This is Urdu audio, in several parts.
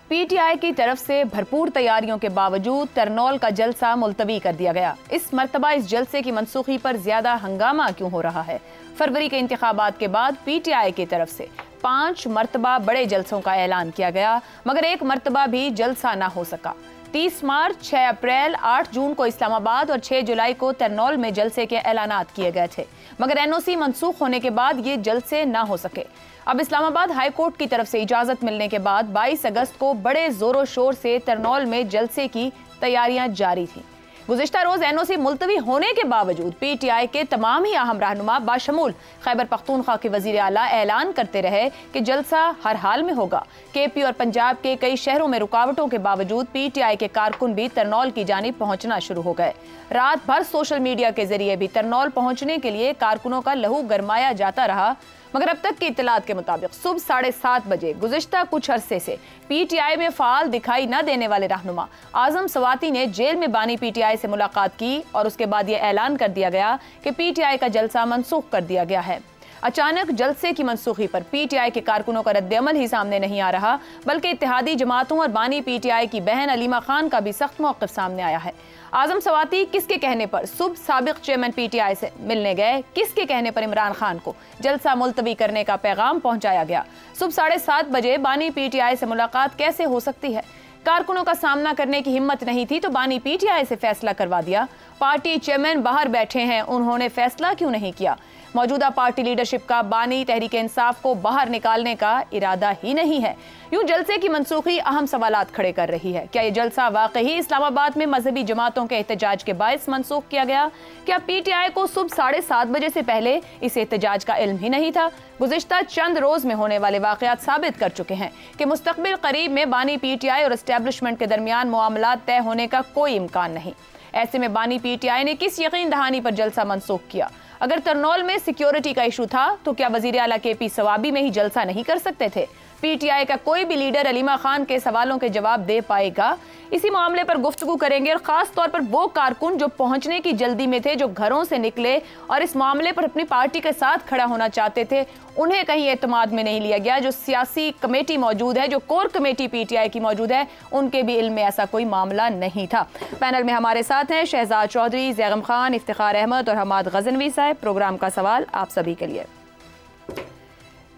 پی ٹی آئی کی طرف سے بھرپور تیاریوں کے باوجود ترنول کا جلسہ ملتوی کر دیا گیا۔ اس مرتبہ اس جلسے کی منسوخی پر زیادہ ہنگامہ کیوں ہو رہا ہے؟ فروری کے انتخابات کے بعد پی ٹی آئی کی طرف سے 5 مرتبہ بڑے جلسوں کا اعلان کیا گیا، مگر ایک مرتبہ بھی جلسہ نہ ہو سکا۔ 30 مارچ، 6 اپریل، 8 جون کو اسلام آباد اور 6 جولائی کو ترنول میں جلسے کے اعلانات کیے گئے تھے، مگر این او سی منسوخ ہونے کے بعد یہ جلسے نہ ہو سکے۔ اب اسلام آباد ہائی کورٹ کی طرف سے اجازت ملنے کے بعد 22 اگست کو بڑے زور و شور سے ترنول میں جلسے کی تیاریاں جاری تھیں۔ گزشتہ روز این او سی ملتوی ہونے کے باوجود پی ٹی آئی کے تمام ہی اہم رہنما باشمول خیبر پختونخوا کے وزیر اعلیٰ اعلان کرتے رہے کہ جلسہ ہر حال میں ہوگا۔ کے پی اور پنجاب کے کئی شہروں میں رکاوٹوں کے باوجود پی ٹی آئی کے کارکن بھی ترنول کی جانب پہنچنا شروع ہو گئے۔ رات بھر سوشل میڈیا کے ذریعے بھی ترنول پہنچنے کے لیے کارکنوں کا لہو گرمایا جاتا رہا، مگر اب تک کی اطلاعات کے مطابق صبح 7:30 بجے گزشتہ کچھ عرصے سے پی ٹی آئی میں فعال دکھائی نہ دینے والے رہنما اعظم سواتی نے جیل میں بانی پی ٹی آئی سے ملاقات کی اور اس کے بعد یہ اعلان کر دیا گیا کہ پی ٹی آئی کا جلسہ منسوخ کر دیا گیا ہے۔ اچانک جلسے کی منسوخی پر پی ٹی آئی کے کارکنوں کا رد عمل ہی سامنے نہیں آ رہا، بلکہ اتحادی جماعتوں اور بانی پی ٹی آئی کی بہن علیمہ خان کا بھی سخت موقف سامنے آیا ہے۔ اعظم سواتی کس کے کہنے پر صبح سابق چیئرمین پی ٹی آئی سے ملنے گئے؟ کس کے کہنے پر عمران خان کو جلسہ ملتوی کرنے کا پیغام پہنچایا گیا؟ صبح 7:30 بجے بانی پی ٹی آئی سے ملاقات کیسے ہو سکتی ہے؟ کارکنوں کا سامنا کرنے کی ہمت نہیں تھی تو بانی پی ٹی آئی سے فیصلہ کروا دیا۔ پارٹی چیئرمین باہر بیٹھے ہیں، انہوں نے فیصلہ کیوں نہیں کیا؟ موجودہ پارٹی لیڈرشپ کا بانی تحریک انصاف کو باہر نکالنے کا ارادہ ہی نہیں ہے۔ یوں جلسے کی منسوخی اہم سوالات کھڑے کر رہی ہے۔ کیا یہ جلسہ واقعی اسلام آباد میں مذہبی جماعتوں کے احتجاج کے باعث منسوخ کیا گیا؟ کیا پی ٹی آئی کو صبح 7:30 بجے سے پہلے اس احتجاج کا علم ہی نہیں تھا؟ گزشتہ چند روز میں ہونے والے واقعات ثابت کر چکے ہیں کہ مستقبل قریب میں بانی پی ٹی آئی اور اسٹیبلشمنٹ کے درمیان معاملات طے ہونے کا کوئی امکان نہیں۔ ایسے میں بانی پی ٹی آئی نے کس یقین دہانی پر جلسہ منسوخ کیا؟ اگر ترنول میں سیکیورٹی کا ایشو تھا تو کیا وزیر اعلیٰ کے پی ثوابی میں ہی جلسہ نہیں کر سکتے تھے؟ پی ٹی آئی کا کوئی بھی لیڈر علیمہ خان کے سوالوں کے جواب دے پائے گا؟ اسی معاملے پر گفتگو کریں گے، اور خاص طور پر وہ کارکن جو پہنچنے کی جلدی میں تھے، جو گھروں سے نکلے اور اس معاملے پر اپنی پارٹی کے ساتھ کھڑا ہونا چاہتے تھے، انہیں کہیں اعتماد میں نہیں لیا گیا۔ جو سیاسی کمیٹی موجود ہے، جو core committee P T I کی موجود ہے، ان کے بھی علم میں ایسا کوئی معاملہ نہیں تھا۔ پینل میں ہمارے ساتھ ہیں شہزاد چودھری، زیغم خان، افتخار احمد اور حماد غزنوی صاحب۔ پروگرام کا سوال آپ سبھی کے لیے،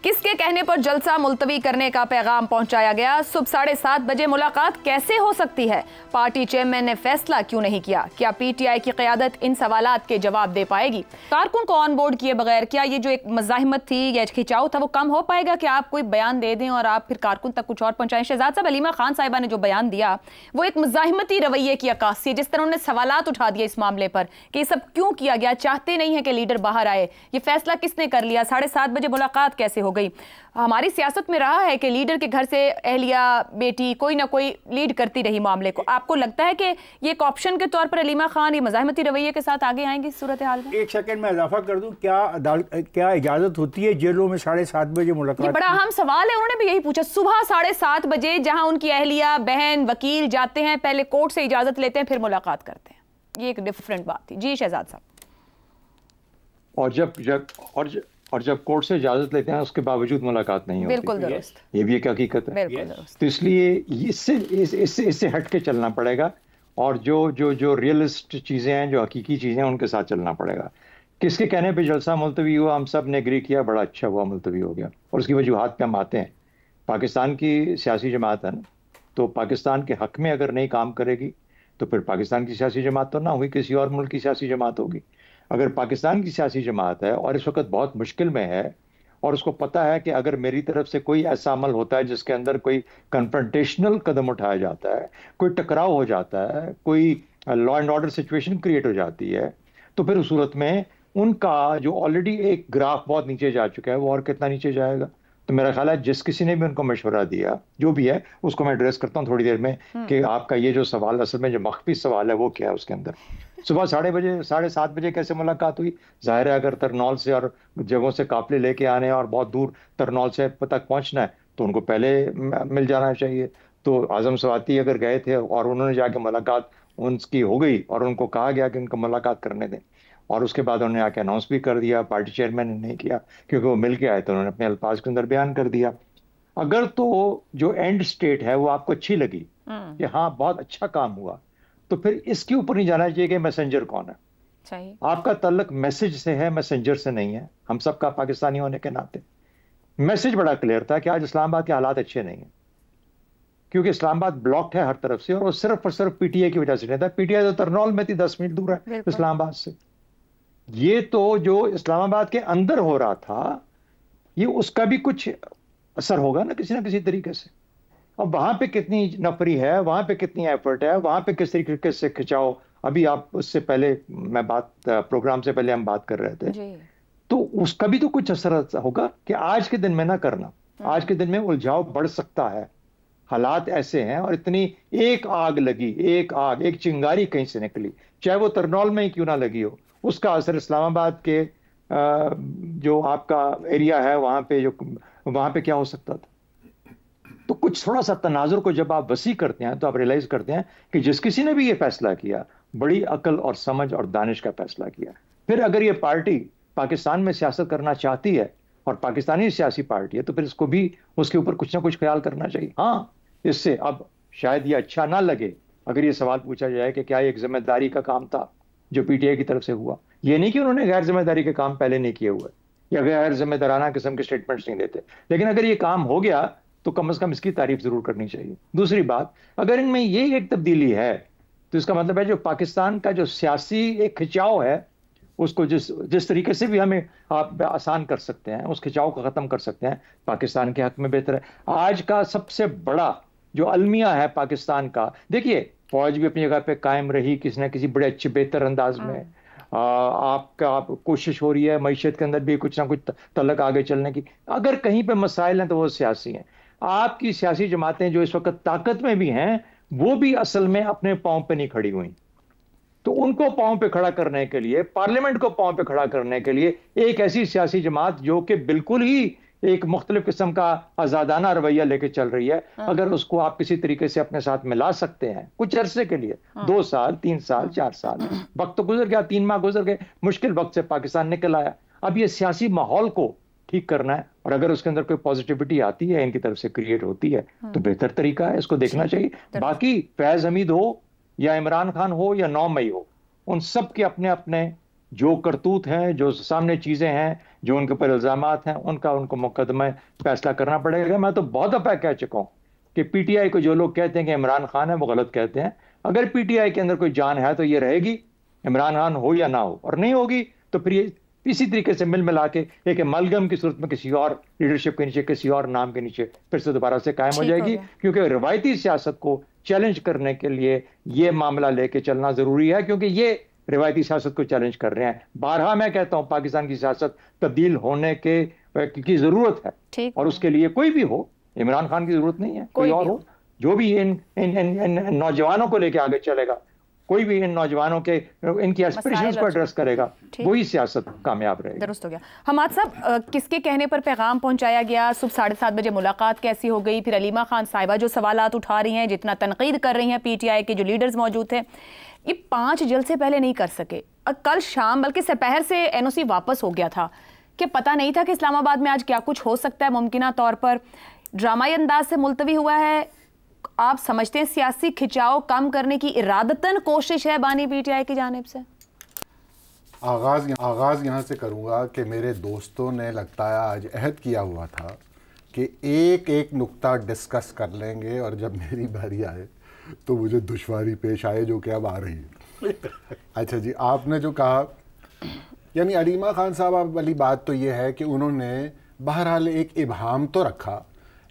کس کے کہنے پر جلسہ ملتوی کرنے کا پیغام پہنچایا گیا؟ صبح 7:30 بجے ملاقات کیسے ہو سکتی ہے؟ پارٹی چیئرمین نے فیصلہ کیوں نہیں کیا؟ کیا پی ٹی آئی کی قیادت ان سوالات کے جواب دے پائے گی؟ کارکن کو آن بورڈ کیے بغیر کیا یہ جو ایک مزاحمت تھی یا کھچاؤ تھا وہ کم ہو پائے گا کہ آپ کوئی بیان دے دیں اور آپ پھر کارکن تک کچھ اور پہنچائیں؟ شہزاد صاحب، علیمہ خان صاحبہ نے جو بیان دیا وہ ایک مزاحمتی رویے کی عکاسی ہے، جس طرح انہوں نے سوالات اٹھا دیا اس معاملے پر کہ یہ سب کیوں کیا گیا، چاہتے نہیں ہیں کہ لیڈر باہر آئے، یہ فیصلہ کس نے کر لیا، 7:30 بجے ملاقات کیسے ہو گئی؟ ہماری سیاست میں رہا ہے کہ لیڈر کے گھر سے اہلیہ بیٹی کوئی نہ کوئی لیڈ کرتی رہی معاملے کو۔ آپ کو لگتا ہے کہ یہ ایک آپشن کے طور پر علیمہ خان یہ مزاحمتی رویے کے ساتھ آگے آئیں گی اس صورتحال میں؟ ایک سیکنڈ میں اضافہ کر دوں، کیا اجازت ہوتی ہے جیلوں میں 7:30 بجے ملاقات؟ یہ بڑا اہم سوال ہے، انہوں نے بھی یہی پوچھا۔ صبح 7:30 بجے جہاں ان کی اہلیہ، بہن، وکیل جاتے ہیں، پہلے کورٹ سے اجازت لیتے ہیں پھر ملاقات کرتے ہیں، یہ ایک ڈیفرنٹ بات تھی۔ جی شہزاد صاحب۔ اور جب کورٹ سے اجازت لیتے ہیں اس کے باوجود ملاقات نہیں ہوتی، بالکل درست، یہ بھی ایک حقیقت ہے۔ بالکل درست۔ تو اس لیے اس سے ہٹ کے چلنا پڑے گا، اور جو ریئلسٹ چیزیں ہیں، جو حقیقی چیزیں ہیں، ان کے ساتھ چلنا پڑے گا۔ کس کے کہنے پہ جلسہ ملتوی ہوا؟ ہم سب نے اگری کیا، بڑا اچھا ہوا ملتوی ہو گیا، اور اس کی وجوہات پہ ہم آتے ہیں۔ پاکستان کی سیاسی جماعت ہے نا، تو پاکستان کے حق میں اگر نہیں کام کرے گی تو پھر پاکستان کی سیاسی جماعت تو نہ ہوگی، کسی اور ملک کی سیاسی جماعت ہوگی۔ اگر پاکستان کی سیاسی جماعت ہے اور اس وقت بہت مشکل میں ہے، اور اس کو پتہ ہے کہ اگر میری طرف سے کوئی ایسا عمل ہوتا ہے جس کے اندر کوئی کنفرنٹیشنل قدم اٹھایا جاتا ہے، کوئی ٹکراؤ ہو جاتا ہے، کوئی law and order situation create ہو جاتی ہے، تو پھر اس صورت میں ان کا جو آلریڈی ایک گراف بہت نیچے جا چکا ہے وہ اور کتنا نیچے جائے گا۔ تو میرا خیال ہے جس کسی نے بھی ان کو مشورہ دیا، جو بھی ہے اس کو میں ایڈریس کرتا ہوں تھوڑی دیر میں، کہ آپ کا یہ جو سوال اصل میں جو مخفی سوال ہے وہ کیا ہے اس کے اندر۔ صبح 7:30 بجے کیسے ملاقات ہوئی؟ ظاہر ہے اگر ترنول سے اور جگہوں سے قافلے لے کے آنے اور بہت دور ترنول سے تک پہنچنا ہے تو ان کو پہلے مل جانا چاہیے۔ تو اعظم سواتی اگر گئے تھے اور انہوں نے جا کے ملاقات ان کی ہو گئی اور ان کو کہا گیا کہ ان کو ملاقات کرنے دیں، اور اس کے بعد انہوں نے آ کے اناؤنس بھی کر دیا، پارٹی چیئرمین نے نہیں کیا کیونکہ وہ مل کے آئے تو انہوں نے اپنے الفاظ کے اندر بیان کر دیا۔ اگر تو جو اینڈ سٹیٹ ہے وہ آپ کو اچھی لگی کہ ہاں بہت اچھا کام ہوا، تو پھر اس کے اوپر نہیں جانا چاہیے کہ میسنجر کون ہے. صحیح. آپ کا تعلق میسج سے ہے، میسنجر سے نہیں ہے. ہم سب کا پاکستانی ہونے کے ناطے میسج بڑا کلیئر تھا کہ آج اسلام آباد کے حالات اچھے نہیں ہیں، کیونکہ اسلام آباد بلاکڈ ہے ہر طرف سے، اور وہ صرف اور صرف پی ٹی آئی کی وجہ سے نہیں تھا. پی ٹی آئی تو ترنول میں تھی، 10 منٹ دور ہے اسلام آباد سے. یہ تو جو اسلام آباد کے اندر ہو رہا تھا، یہ اس کا بھی کچھ اثر ہوگا نا کسی نہ کسی طریقے سے. اب وہاں پہ کتنی نفری ہے، وہاں پہ کتنی ایفرٹ ہے، وہاں پہ کس طریقے سے کھچاؤ. ابھی آپ اس سے پہلے میں پروگرام سے پہلے ہم بات کر رہے تھے، تو اس کا بھی تو کچھ اثر ہوگا کہ آج کے دن میں نہ کرنا. آج کے دن میں الجھاؤ بڑھ سکتا ہے، حالات ایسے ہیں، اور اتنی ایک آگ لگی، ایک چنگاری کہیں سے نکلی، چاہے وہ ترنول میں ہی کیوں نہ لگی ہو، اس کا اثر اسلام آباد کے جو آپ کا ایریا ہے وہاں پہ کیا ہو سکتا تھا. تو کچھ تھوڑا سا تناظر کو جب آپ وسیع کرتے ہیں تو آپ ریلائز کرتے ہیں کہ جس کسی نے بھی یہ فیصلہ کیا، بڑی عقل اور سمجھ اور دانش کا فیصلہ کیا. پھر اگر یہ پارٹی پاکستان میں سیاست کرنا چاہتی ہے اور پاکستانی سیاسی پارٹی ہے، تو پھر اس کو بھی اس کے اوپر کچھ نہ کچھ خیال کرنا چاہیے. ہاں، اس سے اب شاید یہ اچھا نہ لگے اگر یہ سوال پوچھا جائے کہ کیا یہ ایک ذمہ داری کا کام تھا جو پی ٹی آئی کی طرف سے ہوا. یہ نہیں کہ انہوں نے غیر ذمہ داری کے کام پہلے نہیں کیے ہوئے یا غیر ذمہ دارانہ قسم کے سٹیٹمنٹس نہیں دیتے، لیکن اگر یہ کام ہو گیا تو کم از کم اس کی تعریف ضرور کرنی چاہیے. دوسری بات، اگر ان میں یہ ایک تبدیلی ہے تو اس کا مطلب ہے جو پاکستان کا جو سیاسی ایک کھچاؤ ہے، اس کو جس طریقے سے بھی ہمیں آپ آسان کر سکتے ہیں، اس کھچاؤ کو ختم کر سکتے ہیں، پاکستان کے حق میں بہتر ہے. آج کا سب سے بڑا جو المیہ ہے پاکستان کا، دیکھیے فوج بھی اپنی جگہ پہ قائم رہی کسی نہ کسی بڑے اچھے بہتر انداز میں. آپ کا کوشش ہو رہی ہے معیشت کے اندر بھی کچھ نہ کچھ تلک آگے چلنے کی. اگر کہیں پہ مسائل ہیں تو وہ سیاسی ہیں. آپ کی سیاسی جماعتیں جو اس وقت طاقت میں بھی ہیں، وہ بھی اصل میں اپنے پاؤں پہ نہیں کھڑی ہوئی. تو ان کو پاؤں پہ کھڑا کرنے کے لیے، پارلیمنٹ کو پاؤں پہ کھڑا کرنے کے لیے ایک ایسی سیاسی جماعت جو کہ بالکل ہی ایک مختلف قسم کا آزادانہ رویہ لے کے چل رہی ہے، اگر اس کو آپ کسی طریقے سے اپنے ساتھ ملا سکتے ہیں کچھ عرصے کے لیے، 2 سال 3 سال 4 سال، وقت تو گزر گیا، 3 ماہ گزر گئے، مشکل وقت سے پاکستان نکل آیا. اب یہ سیاسی ماحول کو ٹھیک کرنا ہے، اور اگر اس کے اندر کوئی پازیٹیوٹی آتی ہے ان کی طرف سے کریٹ ہوتی ہے تو بہتر طریقہ ہے، اس کو دیکھنا چاہیے. باقی فیض حمید ہو یا عمران خان ہو یا 9 مئی ہو، ان سب کے اپنے اپنے جو کرتوت ہیں، جو سامنے چیزیں ہیں، جو ان کے اوپر الزامات ہیں، ان کو مقدمہ فیصلہ کرنا پڑے گا. میں تو بہت دفعہ کہہ چکا ہوں کہ پی ٹی آئی کو جو لوگ کہتے ہیں کہ عمران خان ہے، وہ غلط کہتے ہیں. اگر پی ٹی آئی کے اندر کوئی جان ہے تو یہ رہے گی، عمران خان ہو یا نہ ہو، اور نہیں ہوگی تو پھر یہ اسی طریقے سے مل ملا کے ایک امالگم کی صورت میں کسی اور لیڈرشپ کے نیچے، کسی اور نام کے نیچے پھر سے دوبارہ سے قائم ہو جائے گی. کیونکہ روایتی سیاست کو چیلنج کرنے کے لیے یہ معاملہ لے کے چلنا ضروری ہے، کیونکہ یہ روایتی سیاست کو چیلنج کر رہے ہیں. بارہا میں کہتا ہوں پاکستان کی سیاست تبدیل ہونے کی ضرورت ہے، اور اس کے لیے کوئی بھی ہو، عمران خان کی ضرورت نہیں ہے، کوئی اور ہو جو بھی ان نوجوانوں کو لے کے آگے چلے گا، کوئی بھی ان نوجوانوں کے ان کی ایسپریشنز کو ایڈریس کرے گا، وہی سیاست کامیاب رہے گی. درست ہو گیا. حماد صاحب، کس کے کہنے پر پیغام پہنچایا گیا؟ صبح 7:30 بجے ملاقات کیسی ہو گئی؟ پھر علیمہ خان صاحبہ جو سوالات اٹھا رہی ہیں، جتنا تنقید کر رہی ہیں پی ٹی آئی کے جو لیڈرز موجود تھے، یہ 5 جلسے پہلے نہیں کر سکے. کل شام بلکہ سپہر سے این او سی واپس ہو گیا تھا کہ پتہ نہیں تھا کہ اسلام آباد میں آج کیا کچھ ہو سکتا ہے. ممکنہ طور پر ڈرامائی انداز سے ملتوی ہوا ہے. آپ سمجھتے ہیں سیاسی کھچاؤ کم کرنے کی ارادتاً کوشش ہے بانی پی ٹی آئی کی جانب سے؟ آغاز یہاں سے کروں گا کہ میرے دوستوں نے لگتا ہے آج عہد کیا ہوا تھا کہ ایک نقطہ ڈسکس کر لیں گے، اور جب میری باری آئے تو مجھے دشواری پیش آئے، جو کہ اب آ رہی ہے. اچھا جی، آپ نے جو کہا، یعنی علیمہ خان صاحب والی بات تو یہ ہے کہ انہوں نے بہرحال ایک ابہام تو رکھا،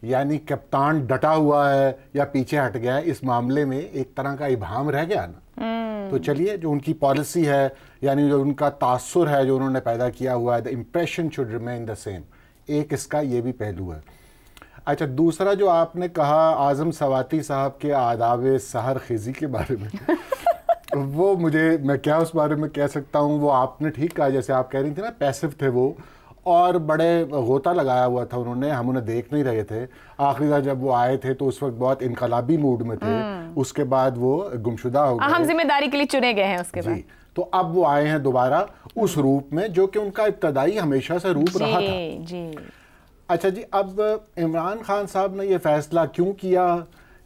یعنی کپتان ڈٹا ہوا ہے یا پیچھے ہٹ گیا ہے، اس معاملے میں ایک طرح کا ابہام رہ گیا نا. تو چلیے، جو ان کی پالیسی ہے، یعنی جو ان کا تاثر ہے جو انہوں نے پیدا کیا ہوا ہے، the impression should remain the same. ایک اس کا یہ بھی پہلو ہے. اچھا، دوسرا جو آپ نے کہا اعظم سواتی صاحب کے آداب سحر خیزی کے بارے میں، وہ میں کیا اس بارے میں کہہ سکتا ہوں. وہ آپ نے ٹھیک کہا، جیسے آپ کہہ رہی تھی نا، پیسو تھے وہ، اور بڑے غوطہ لگایا ہوا تھا انہوں نے، ہم انہیں دیکھ نہیں رہے تھے. آخری بار جب وہ آئے تھے تو اس وقت بہت انقلابی موڈ میں تھے، اس کے بعد وہ گمشدہ ہو گئے، ہم ذمہ داری کے لیے چنے گئے ہیں اس کے بعد. تو اب وہ آئے ہیں دوبارہ اس روپ میں جو کہ ان کا ابتدائی ہمیشہ سے روپ رہا تھا. اچھا جی، اب عمران خان صاحب نے یہ فیصلہ کیوں کیا؟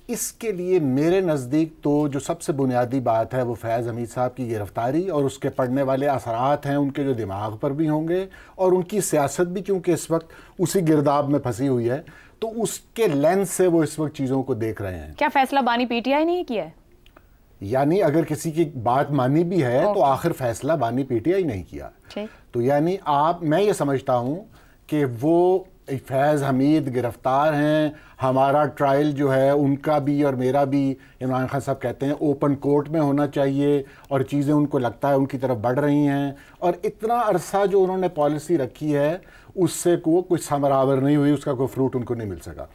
اس کے لیے میرے نزدیک تو جو سب سے بنیادی بات ہے وہ فیض حمید صاحب کی گرفتاری اور اس کے پڑنے والے اثرات ہیں ان کے جو دماغ پر بھی ہوں گے، اور ان کی سیاست بھی کیونکہ اس وقت اسی گرداب میں پھنسی ہوئی ہے، تو اس کے لینس سے وہ اس وقت چیزوں کو دیکھ رہے ہیں۔ کیا فیصلہ بانی پی ٹی آئی نے کیا ہے؟ یعنی اگر کسی کی بات مانی بھی ہے تو آخر فیصلہ بانی پی ٹی آئی نہیں کیا، تو یعنی میں یہ سمجھتا ہوں کہ وہ فیض حمید گرفتار ہیں، ہمارا ٹرائل جو ہے ان کا بھی اور میرا بھی، عمران خان صاحب کہتے ہیں اوپن کورٹ میں ہونا چاہیے، اور چیزیں ان کو لگتا ہے ان کی طرف بڑھ رہی ہیں، اور اتنا عرصہ جو انہوں نے پالیسی رکھی ہے اس سے کچھ ثمرآور نہیں ہوئی، اس کا کوئی فروٹ ان کو نہیں مل سکا۔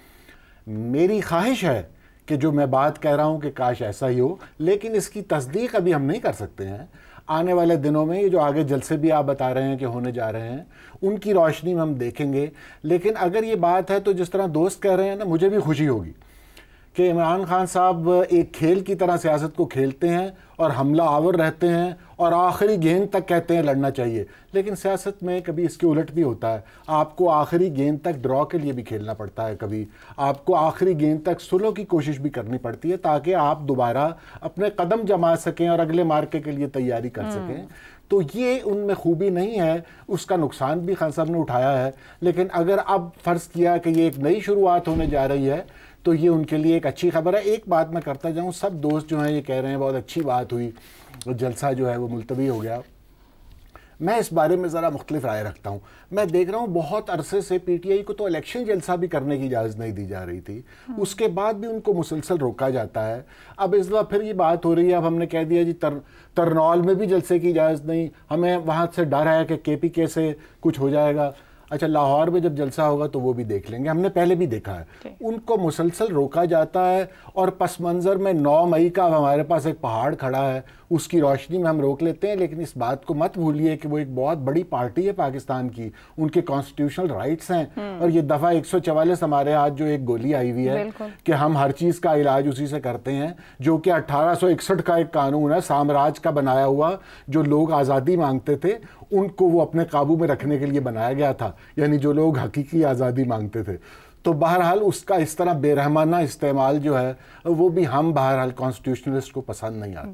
میری خواہش ہے کہ جو میں بات کہہ رہا ہوں کہ کاش ایسا ہی ہو، لیکن اس کی تصدیق ابھی ہم نہیں کر سکتے ہیں۔ آنے والے دنوں میں یہ جو آگے جلسے بھی آپ بتا رہے ہیں کہ ہونے جا رہے ہیں، ان کی روشنی میں ہم دیکھیں گے۔ لیکن اگر یہ بات ہے تو جس طرح دوست کہہ رہے ہیں نا، مجھے بھی خوشی ہوگی کہ عمران خان صاحب ایک کھیل کی طرح سیاست کو کھیلتے ہیں اور حملہ آور رہتے ہیں اور آخری گیند تک کہتے ہیں لڑنا چاہیے، لیکن سیاست میں کبھی اس کے الٹ بھی ہوتا ہے، آپ کو آخری گیند تک ڈرا کے لیے بھی کھیلنا پڑتا ہے، کبھی آپ کو آخری گیند تک سلو کی کوشش بھی کرنی پڑتی ہے تاکہ آپ دوبارہ اپنے قدم جما سکیں اور اگلے مارکے کے لیے تیاری کر سکیں۔ تو یہ ان میں خوبی نہیں ہے، اس کا نقصان بھی خان صاحب نے اٹھایا ہے، لیکن اگر اب فرض کیا کہ یہ ایک نئی شروعات ہونے جا رہی ہے تو یہ ان کے لیے ایک اچھی خبر ہے۔ ایک بات میں کرتا جاؤں، سب دوست جو ہیں یہ کہہ رہے ہیں بہت اچھی بات ہوئی، جلسہ جو ہے وہ ملتوی ہو گیا۔ میں اس بارے میں ذرا مختلف رائے رکھتا ہوں۔ میں دیکھ رہا ہوں بہت عرصے سے پی ٹی آئی کو تو الیکشن جلسہ بھی کرنے کی اجازت نہیں دی جا رہی تھی، اس کے بعد بھی ان کو مسلسل روکا جاتا ہے۔ اب اس دفعہ پھر یہ بات ہو رہی ہے، اب ہم نے کہہ دیا جی ترنول میں بھی جلسے کی اجازت نہیں، ہمیں وہاں سے ڈر ہے کہ کے پی کے سے کچھ ہو جائے گا۔ اچھا، لاہور میں جب جلسہ ہوگا تو وہ بھی دیکھ لیں گے، ہم نے پہلے بھی دیکھا ہے ان کو مسلسل روکا جاتا ہے، اور پس منظر میں 9 مئی کا ہمارے پاس ایک پہاڑ کھڑا ہے، اس کی روشنی میں ہم روک لیتے ہیں۔ لیکن اس بات کو مت بھولیے کہ وہ ایک بہت بڑی پارٹی ہے پاکستان کی، ان کے کانسٹیٹیوشنل رائٹس ہیں، اور یہ دفعہ 144 ہمارے ہاتھ جو ایک گولی آئی ہوئی ہے کہ ہم ہر چیز کا علاج اسی سے کرتے ہیں، جو کہ 1861 کا ایک قانون ہے سامراج کا بنایا ہوا، جو لوگ آزادی مانگتے تھے ان کو وہ اپنے قابو میں رکھنے کے لیے بنایا گیا تھا، یعنی جو لوگ حقیقی آزادی مانگتے تھے۔ تو بہرحال اس کا اس طرح بے رحمانہ استعمال جو ہے وہ بھی ہم بہرحال کانسٹیٹیوشنلسٹ کو پسند نہیں آتا۔